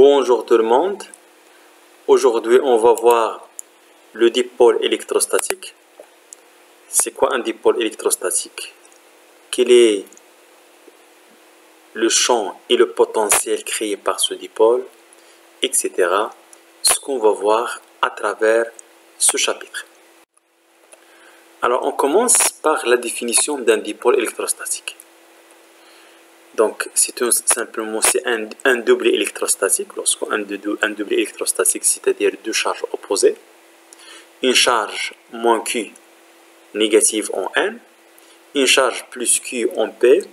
Bonjour tout le monde. Aujourd'hui, on va voir le dipôle électrostatique. C'est quoi un dipôle électrostatique? Quel est le champ et le potentiel créé par ce dipôle, etc. Ce qu'on va voir à travers ce chapitre. Alors, on commence par la définition d'un dipôle électrostatique. Donc, c'est simplement un doublé électrostatique. Lorsqu'on a un doublé électrostatique, c'est-à-dire deux charges opposées, une charge moins Q négative en N, une charge plus Q en P,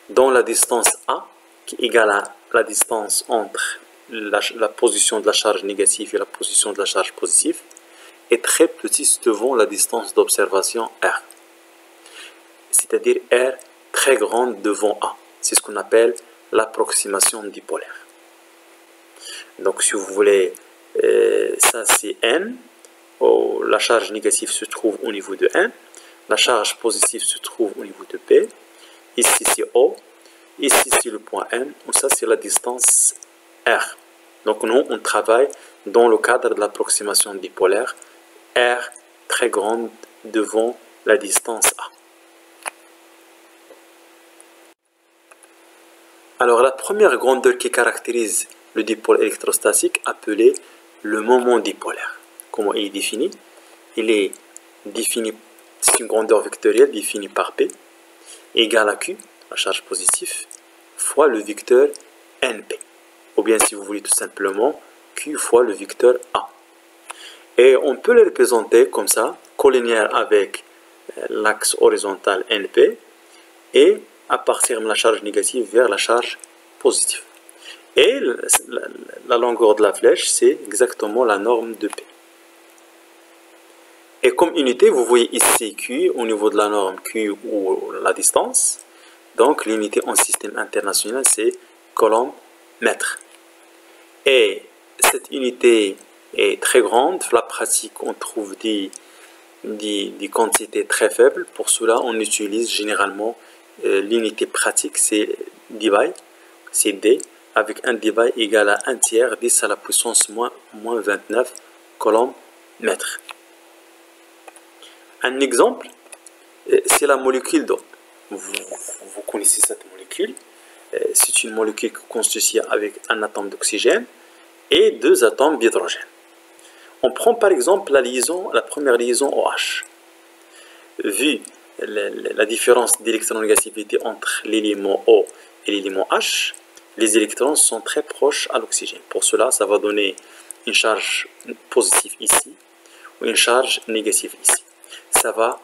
dont la distance A, qui est égale à la distance entre la position de la charge négative et la position de la charge positive, est très petite devant la distance d'observation R. C'est-à-dire R très grande devant A. C'est ce qu'on appelle l'approximation dipolaire. Donc, si vous voulez, ça c'est N. La charge négative se trouve au niveau de N. La charge positive se trouve au niveau de P. Ici c'est O. Ici c'est le point N. Ça c'est la distance R. Donc, nous, on travaille dans le cadre de l'approximation dipolaire. R très grande devant la distance A. Alors, la première grandeur qui caractérise le dipôle électrostatique appelé le moment dipolaire. Comment il est défini? Il est défini, c'est une grandeur vectorielle définie par P égale à Q, la charge positive, fois le vecteur NP. Ou bien, si vous voulez tout simplement, Q fois le vecteur A. Et on peut le représenter comme ça, collinéaire avec l'axe horizontal NP et à partir de la charge négative vers la charge positive. Et la longueur de la flèche, c'est exactement la norme de P. Et comme unité, vous voyez ici Q au niveau de la norme Q ou la distance. Donc l'unité en système international, c'est coulomb mètre. Et cette unité est très grande. La pratique, on trouve des quantités très faibles. Pour cela, on utilise généralement l'unité pratique, c'est dBi, c'est D, avec un dBi égal à 1 tiers 10 à la puissance moins 29 coulomb mètre. Un exemple, c'est la molécule d'eau. Vous connaissez cette molécule. C'est une molécule constituée avec un atome d'oxygène et deux atomes d'hydrogène. On prend par exemple la première liaison OH. Vu la différence d'électronégativité entre l'élément O et l'élément H, les électrons sont très proches à l'oxygène. Pour cela, ça va donner une charge positive ici ou une charge négative ici. Ça va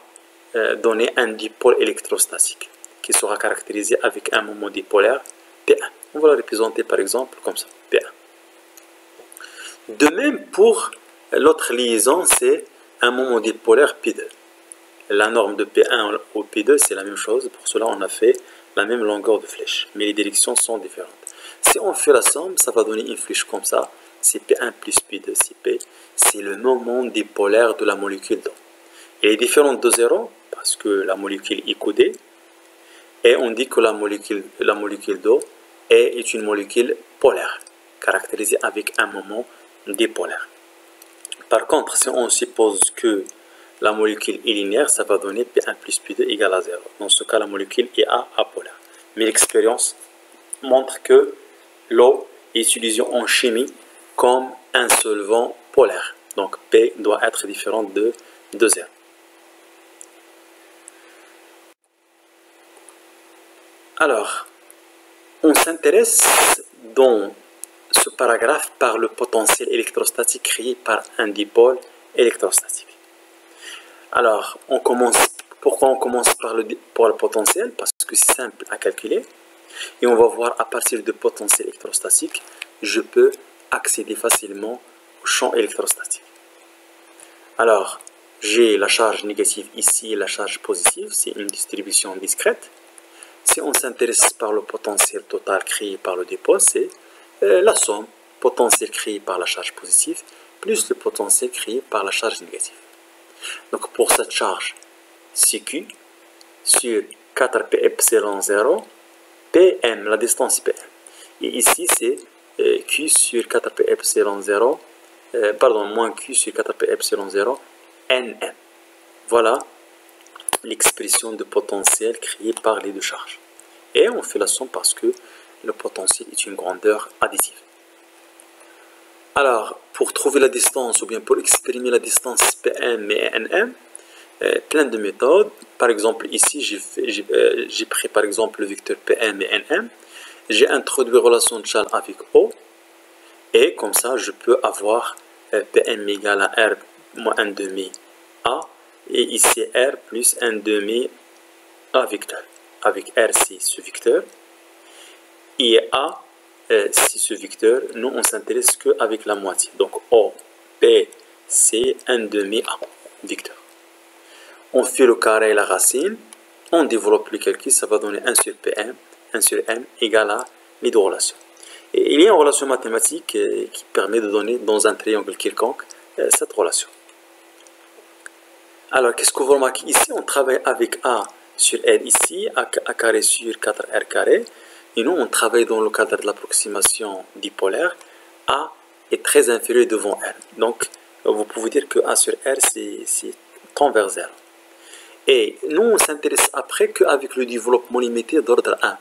donner un dipôle électrostatique qui sera caractérisé avec un moment dipolaire P1. On va le représenter par exemple comme ça, P1. De même pour l'autre liaison, c'est un moment dipolaire P2. La norme de P1 au P2, c'est la même chose. Pour cela, on a fait la même longueur de flèche. Mais les directions sont différentes. Si on fait la somme, ça va donner une flèche comme ça. C'est P1 plus P2, c'est P. C'est le moment dipolaire de la molécule d'eau. Elle est différente de 0 parce que la molécule est codée. Et on dit que la molécule d'eau est une molécule polaire, caractérisée avec un moment dipolaire. Par contre, si on suppose que la molécule est linéaire, ça va donner P1 plus P2 égale à 0. Dans ce cas, la molécule est apolaire. Mais l'expérience montre que l'eau est utilisée en chimie comme un solvant polaire. Donc, P doit être différent de 0. Alors, on s'intéresse dans ce paragraphe par le potentiel électrostatique créé par un dipôle électrostatique. Alors, pourquoi on commence par le potentiel? Parce que c'est simple à calculer. Et on va voir à partir du potentiel électrostatique, je peux accéder facilement au champ électrostatique. Alors, j'ai la charge négative ici et la charge positive. C'est une distribution discrète. Si on s'intéresse par le potentiel total créé par le dipôle, c'est la somme potentiel créé par la charge positive plus le potentiel créé par la charge négative. Donc, pour cette charge, c'est Q sur 4πε0, Pm, la distance Pm. Et ici, c'est Q sur 4pi epsilon 0, pardon, moins Q sur 4pi epsilon 0, Nm. Voilà l'expression de potentiel créée par les deux charges. Et on fait la somme parce que le potentiel est une grandeur additive. Alors, pour trouver la distance ou bien pour exprimer la distance Pm et Nm, plein de méthodes. Par exemple, ici, j'ai pris par exemple le vecteur Pm et Nm. J'ai introduit relation de Charles avec O. Et comme ça, je peux avoir Pm égale à R moins 1 demi A. Et ici, R plus 1 demi A vecteur. Avec R, c'est ce vecteur. Et A, c'est ce vecteur. Nous, on s'intéresse qu'avec la moitié. Donc, O, P, c'est 1 demi A vecteur. On fait le carré et la racine. On développe le calcul. Ça va donner 1 sur Pm, 1 sur M égale à les deux relations. Et il y a une relation mathématique qui permet de donner dans un triangle quelconque cette relation. Alors, qu'est-ce que vous remarquez ici? On travaille avec A sur L ici, A carré sur 4R carré. Et nous, on travaille dans le cadre de l'approximation dipolaire. A est très inférieur devant R. Donc, vous pouvez dire que A sur R, c'est tend vers 0. Et nous, on s'intéresse après qu'avec le développement limité d'ordre 1.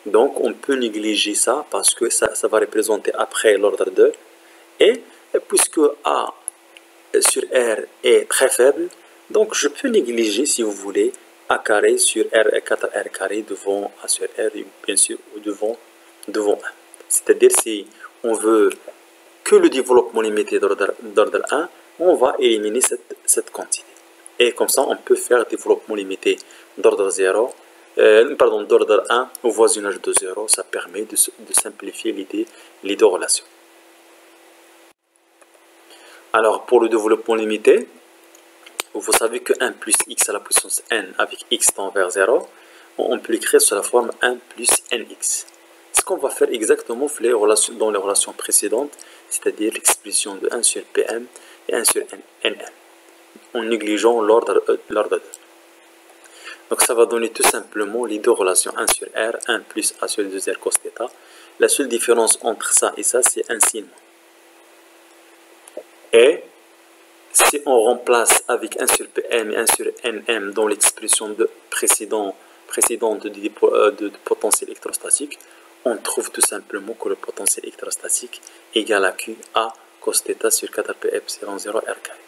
Donc, on peut négliger ça parce que ça va représenter après l'ordre 2. Et puisque A sur R est très faible, donc je peux négliger, si vous voulez, A carré sur R et 4R carré devant A sur R et bien sûr devant 1. C'est-à-dire, si on veut que le développement limité d'ordre 1, on va éliminer cette quantité. Et comme ça, on peut faire développement limité d'ordre 0. D'ordre 1 au voisinage de 0, ça permet de simplifier les deux relations. Alors, pour le développement limité, vous savez que 1 plus x à la puissance n avec x tend vers 0, on peut l'écrire sous la forme 1 plus nx. Ce qu'on va faire exactement dans les relations précédentes, c'est-à-dire l'expression de 1 sur Pm et 1 sur Nm, en négligeant l'ordre 2. Donc ça va donner tout simplement les deux relations 1 sur R, 1 plus A sur 2R cos θ. La seule différence entre ça et ça, c'est un signe. Et si on remplace avec 1 sur Pm et 1 sur Nm dans l'expression précédente de potentiel électrostatique, on trouve tout simplement que le potentiel électrostatique est égal à QA cos θ sur 4pi epsilon 0 R carré.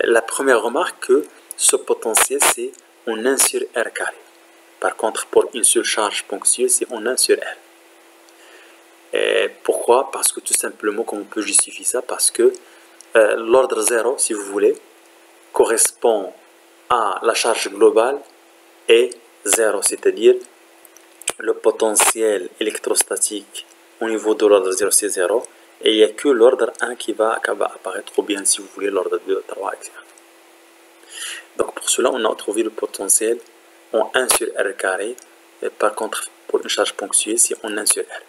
La première remarque que ce potentiel, c'est en 1 sur R carré. Par contre, pour une seule charge ponctuelle, c'est en 1 sur R. Et pourquoi? Parce que tout simplement, comme on peut justifier ça, parce que l'ordre 0, si vous voulez, correspond à la charge globale et 0, c'est-à-dire le potentiel électrostatique au niveau de l'ordre 0, c'est 0, et il n'y a que l'ordre 1 qui va apparaître, ou bien si vous voulez l'ordre 2, 3, etc. Donc pour cela, on a trouvé le potentiel en 1 sur R carré. Et par contre, pour une charge ponctuée, c'est en 1 sur R.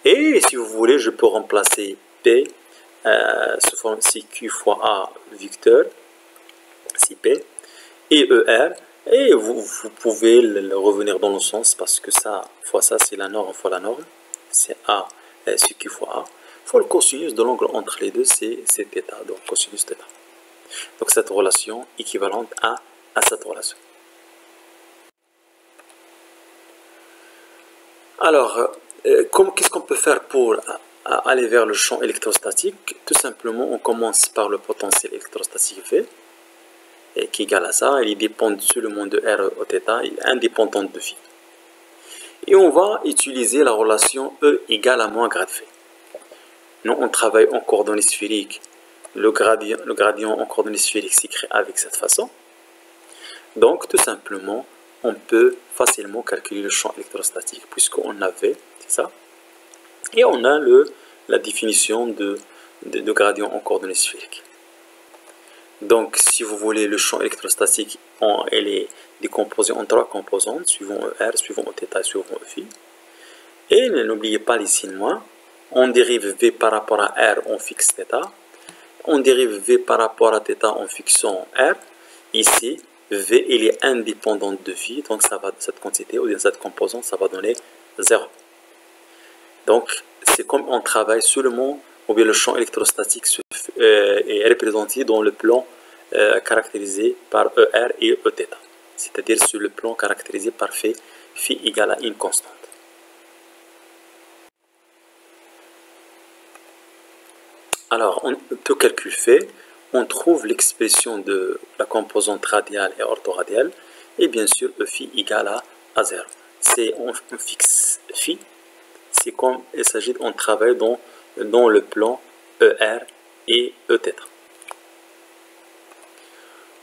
Et si vous voulez, je peux remplacer P sous forme CQ fois A vecteur, c'est P, et ER. Et vous pouvez le revenir dans le sens parce que ça fois ça, c'est la norme fois la norme. C'est A CQ fois A. Fois le cosinus de l'angle entre les deux, c'est θ, donc cosinus θ. Donc cette relation équivalente à cette relation. Alors, qu'est-ce qu'on peut faire pour aller vers le champ électrostatique? Tout simplement, on commence par le potentiel électrostatique V, qui est égal à ça. Il dépend seulement de R au θ, il est indépendant de phi. Et on va utiliser la relation E égale à moins grade V. Nous, on travaille en coordonnées sphériques. Le gradient en coordonnées sphériques s'écrit avec cette façon. Donc, tout simplement, on peut facilement calculer le champ électrostatique puisqu'on a V, c'est ça. Et on a la définition de gradient en coordonnées sphériques. Donc, si vous voulez, le champ électrostatique, elle est décomposé en 3 composantes, suivant ER, suivant θ, suivant phi. Et n'oubliez pas les signes moins. On dérive V par rapport à R, on fixe θ. On dérive V par rapport à θ en fixant R. Ici, V il est indépendant de phi, donc ça va, cette quantité ou cette composante, ça va donner 0. Donc, c'est comme on travaille seulement, ou bien le champ électrostatique est représenté dans le plan caractérisé par ER et Eθ, c'est-à-dire sur le plan caractérisé par phi égale à une constante. Alors, tout calcul fait, on trouve l'expression de la composante radiale et orthoradiale, et bien sûr, E phi égale à 0. On fixe phi, c'est comme il s'agit, on travaille dans le plan ER et Eθ.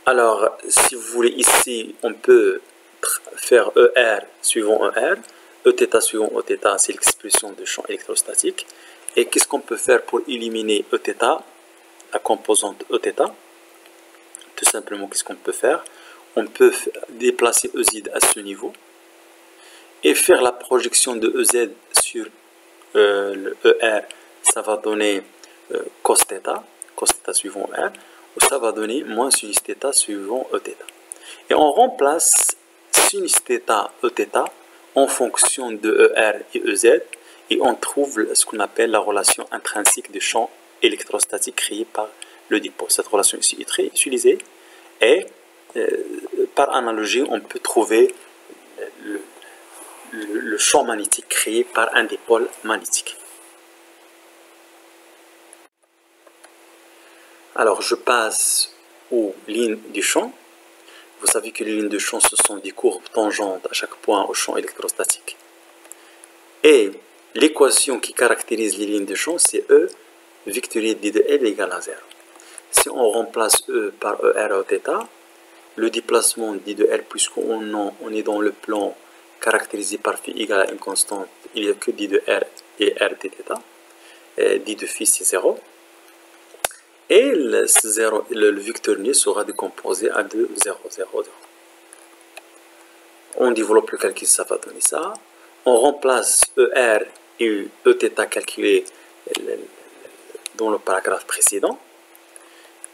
Alors, si vous voulez, ici, on peut faire ER suivant ER, Eθ suivant Eθ, c'est l'expression de champ électrostatique. Et qu'est-ce qu'on peut faire pour éliminer Eθ, la composante Eθ? Tout simplement, qu'est-ce qu'on peut faire? On peut déplacer EZ à ce niveau et faire la projection de EZ sur le ER. Ça va donner cos θ suivant ER, ou ça va donner moins sinus θ suivant Eθ. Et on remplace sinus θ, Eθ en fonction de ER et EZ, et on trouve ce qu'on appelle la relation intrinsèque du champ électrostatique créé par le dipôle. Cette relation ici est très utilisée, et par analogie, on peut trouver le champ magnétique créé par un dipôle magnétique. Alors, je passe aux lignes du champ. Vous savez que les lignes de champ, ce sont des courbes tangentes à chaque point au champ électrostatique. Et l'équation qui caractérise les lignes de champ, c'est E vectorielle d de L égale à 0. Si on remplace E par ER et Eθ, le déplacement d de L, puisqu'on est dans le plan caractérisé par phi égale à une constante, il n'y a que d de R et R dθ. D de phi, c'est 0. Et le vectoriel sera décomposé à 2, 0, 0, 0. On développe le calcul, ça va donner ça. On remplace ER et Eθ calculés dans le paragraphe précédent.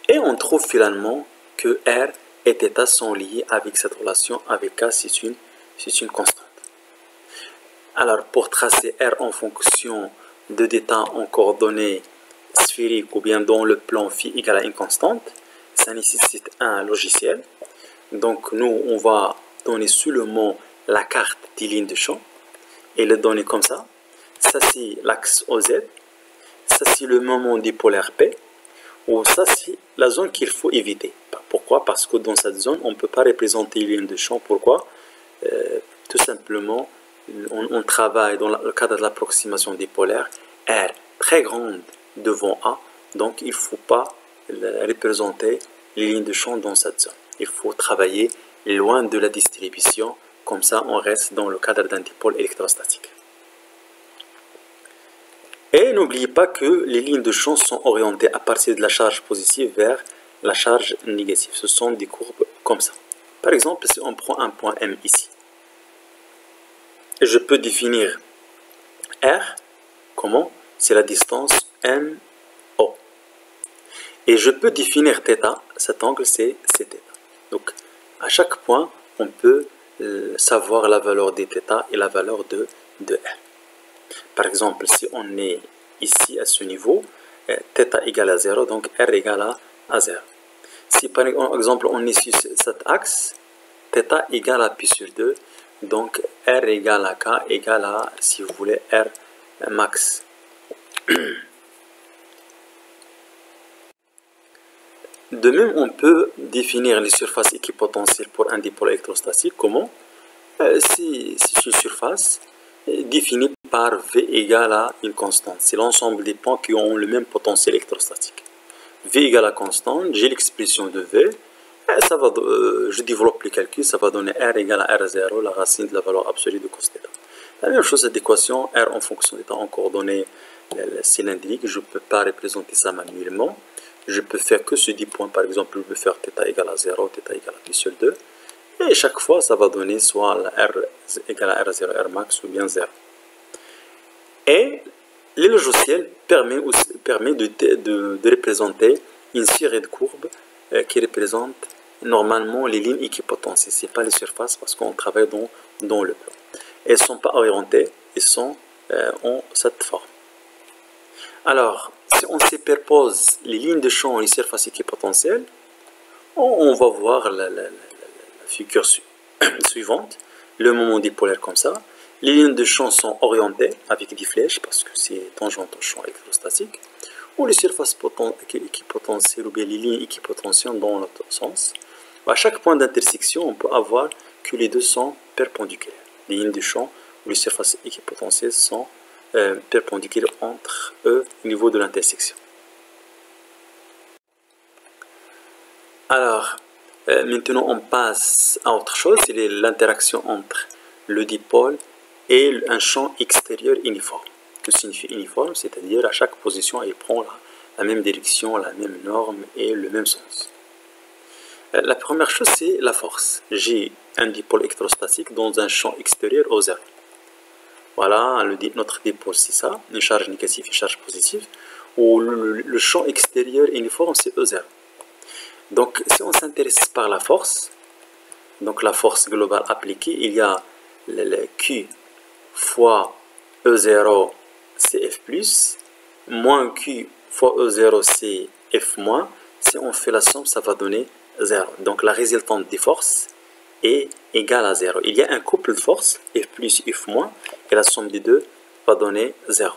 Et on trouve finalement que R et θ sont liés avec cette relation, avec K, c'est une constante. Alors, pour tracer R en fonction de θ en coordonnées sphériques ou bien dans le plan phi égale à une constante, ça nécessite un logiciel. Donc, nous, on va donner seulement la carte des lignes de champ et le donner comme ça. Ça, c'est l'axe OZ. Ça, c'est le moment dipolaire P. Ou ça, c'est la zone qu'il faut éviter. Pourquoi? Parce que dans cette zone, on ne peut pas représenter les lignes de champ. Pourquoi? Tout simplement, on travaille dans le cadre de l'approximation dipolaire, R très grande devant A, donc il ne faut pas représenter les lignes de champ dans cette zone. Il faut travailler loin de la distribution, comme ça on reste dans le cadre d'un dipôle électrostatique. Et n'oubliez pas que les lignes de champ sont orientées à partir de la charge positive vers la charge négative. Ce sont des courbes comme ça. Par exemple, si on prend un point M ici, je peux définir R, comment? C'est la distance MO. Et je peux définir θ, cet angle c'est θ. Donc, à chaque point, on peut savoir la valeur de θ et la valeur de R. Par exemple, si on est ici à ce niveau, θ égale à 0, donc R égale à 0. Si par exemple on est sur cet axe, θ égale à pi sur 2, donc R égale à K égale à, si vous voulez, R max. De même, on peut définir les surfaces équipotentielles pour un dipôle électrostatique. Comment? C'est une surface définie par V égale à une constante. C'est l'ensemble des points qui ont le même potentiel électrostatique. V égale à constante, j'ai l'expression de V. Ça va, je développe le calcul, ça va donner R égale à R0, la racine de la valeur absolue de cos θ. La même chose, cette équation, R en fonction d'état en coordonnées cylindriques, je ne peux pas représenter ça manuellement. Je peux faire que sur 10 points, par exemple, je peux faire θ égale à 0, θ égale à pi sur 2. Et chaque fois, ça va donner soit R égale à R0, R max ou bien 0. Et le logiciel permet de représenter une série de courbes qui représentent normalement les lignes équipotentielles. Ce n'est pas les surfaces parce qu'on travaille dans le plan. Elles ne sont pas orientées, elles sont en cette forme. Alors, si on superpose les lignes de champ et les surfaces équipotentielles, on va voir la figure suivante. Le moment dipolaire comme ça. Les lignes de champ sont orientées avec des flèches parce que c'est tangent au champ électrostatique. Ou les surfaces équipotentielles ou bien les lignes équipotentielles dans l'autre sens. À chaque point d'intersection, on peut avoir que les deux sont perpendiculaires. Les lignes de champ ou les surfaces équipotentielles sont perpendiculaires entre eux au niveau de l'intersection. Alors, maintenant on passe à autre chose, c'est l'interaction entre le dipôle et un champ extérieur uniforme. Que signifie uniforme? C'est-à-dire à chaque position, il prend la même direction, la même norme et le même sens. La première chose, c'est la force. J'ai un dipôle électrostatique dans un champ extérieur au zéro. Voilà, notre dipôle, c'est ça, une charge négative et une charge positive. Où le champ extérieur uniforme, c'est E0. Donc, si on s'intéresse par la force, donc la force globale appliquée, il y a le Q fois E0, c'est F+, moins Q fois E0, c'est F-. Si on fait la somme, ça va donner 0. Donc, la résultante des forces est égale à 0. Il y a un couple de forces, F+, F-, et la somme des deux va donner 0.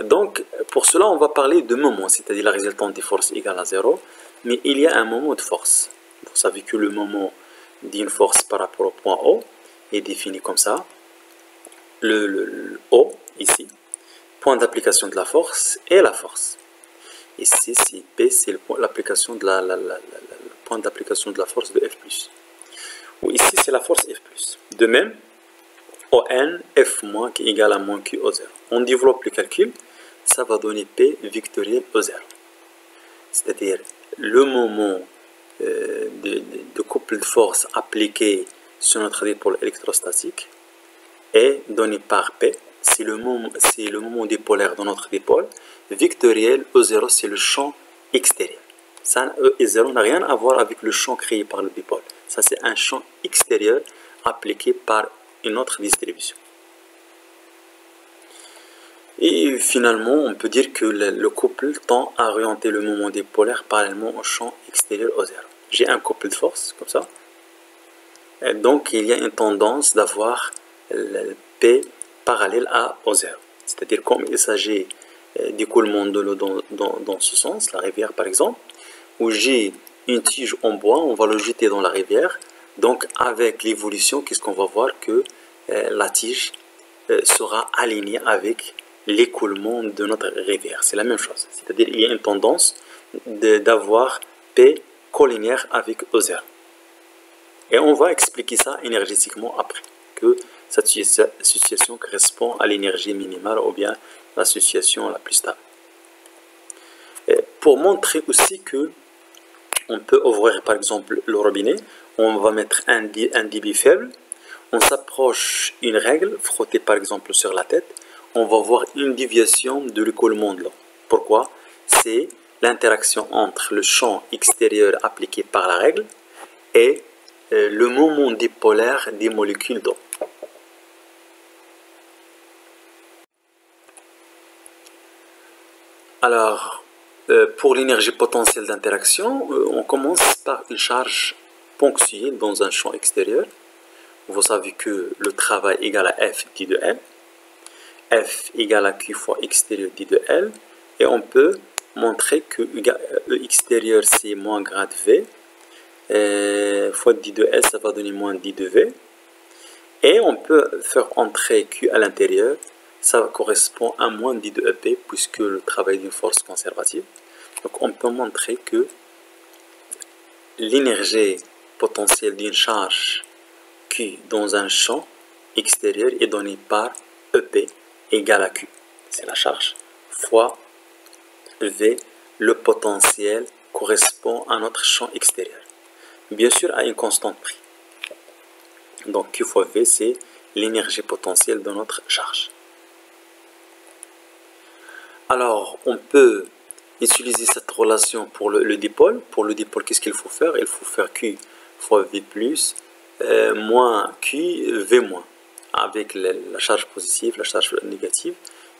Donc, pour cela, on va parler de moment, c'est-à-dire la résultante des forces égale à 0. Mais il y a un moment de force. Vous savez que le moment d'une force par rapport au point O est défini comme ça. Le O, ici, point d'application de la force et la force. Ici, c'est P, c'est le point d'application de point d'application de la force de F+. Ou ici, c'est la force F+. De même, ON, F- qui est égal à moins Q O0. On développe le calcul, ça va donner P vectoriel O0. C'est-à-dire le moment de couple de force appliqué sur notre dipôle électrostatique est donné par P. C'est le moment dipolaire dans notre dipôle. Vectoriel E0, c'est le champ extérieur. Ça, E0 n'a rien à voir avec le champ créé par le dipôle. Ça, c'est un champ extérieur appliqué par une autre distribution. Et finalement, on peut dire que le couple tend à orienter le moment dipolaire parallèlement au champ extérieur au zéro. J'ai un couple de force, comme ça. Et donc, il y a une tendance d'avoir le P parallèle au zéro. C'est-à-dire, comme il s'agit d'écoulement de l'eau dans ce sens, la rivière par exemple, où j'ai une tige en bois, on va le jeter dans la rivière. Donc, avec l'évolution, qu'est-ce qu'on va voir? Que la tige sera alignée avec l'écoulement de notre rivière. C'est la même chose. C'est-à-dire il y a une tendance d'avoir P collinéaire avec E0. Et on va expliquer ça énergétiquement après, que cette situation correspond à l'énergie minimale ou bien l'association la plus stable. Et pour montrer aussi que on peut ouvrir par exemple le robinet, on va mettre un débit faible, on s'approche une règle, frotter par exemple sur la tête, on va voir une déviation de l'écoulement de l'eau. Pourquoi? C'est l'interaction entre le champ extérieur appliqué par la règle et le moment dipolaire des molécules d'eau. Alors, pour l'énergie potentielle d'interaction, on commence par une charge ponctuelle dans un champ extérieur. Vous savez que le travail égale à F dit de L. F égale à Q fois extérieur dit de L. Et on peut montrer que E extérieur c'est moins grade V. Fois d de L, ça va donner moins d de V. Et on peut faire entrer Q à l'intérieur. Ça correspond à moins d de EP puisque le travail d'une force conservative. Donc on peut montrer que l'énergie potentielle d'une charge Q dans un champ extérieur est donnée par EP égale à Q. C'est la charge fois V. Le potentiel correspond à notre champ extérieur. Bien sûr à une constante prix. Donc Q fois V, c'est l'énergie potentielle de notre charge. Alors, on peut utiliser cette relation pour le dipôle. Pour le dipôle, qu'est-ce qu'il faut faire? Il faut faire Q fois V plus moins Q V moins. Avec la charge positive, la charge négative,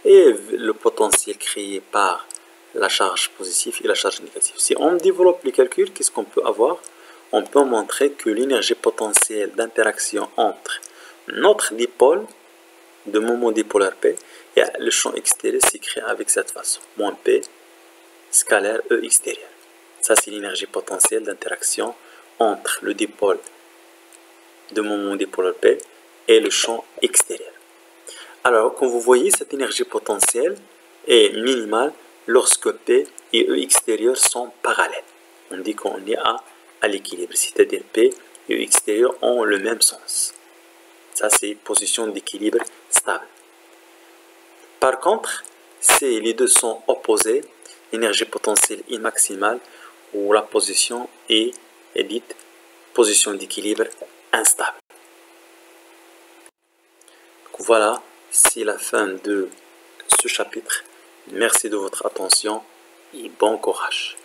et le potentiel créé par la charge positive et la charge négative. Si on développe les calculs, qu'est-ce qu'on peut avoir? On peut montrer que l'énergie potentielle d'interaction entre notre dipôle de moment dipolaire P et le champ extérieur s'écrit avec cette façon. Moins P scalaire E extérieur. Ça, c'est l'énergie potentielle d'interaction entre le dipôle de moment dipolaire P et le champ extérieur. Alors, comme vous voyez, cette énergie potentielle est minimale lorsque P et E extérieur sont parallèles. On dit qu'on est à l'équilibre, c'est-à-dire P et E extérieur ont le même sens. Ça, c'est position d'équilibre stable. Par contre, si les deux sont opposés, l'énergie potentielle est maximale ou la position est dite position d'équilibre instable. Donc voilà, c'est la fin de ce chapitre. Merci de votre attention et bon courage.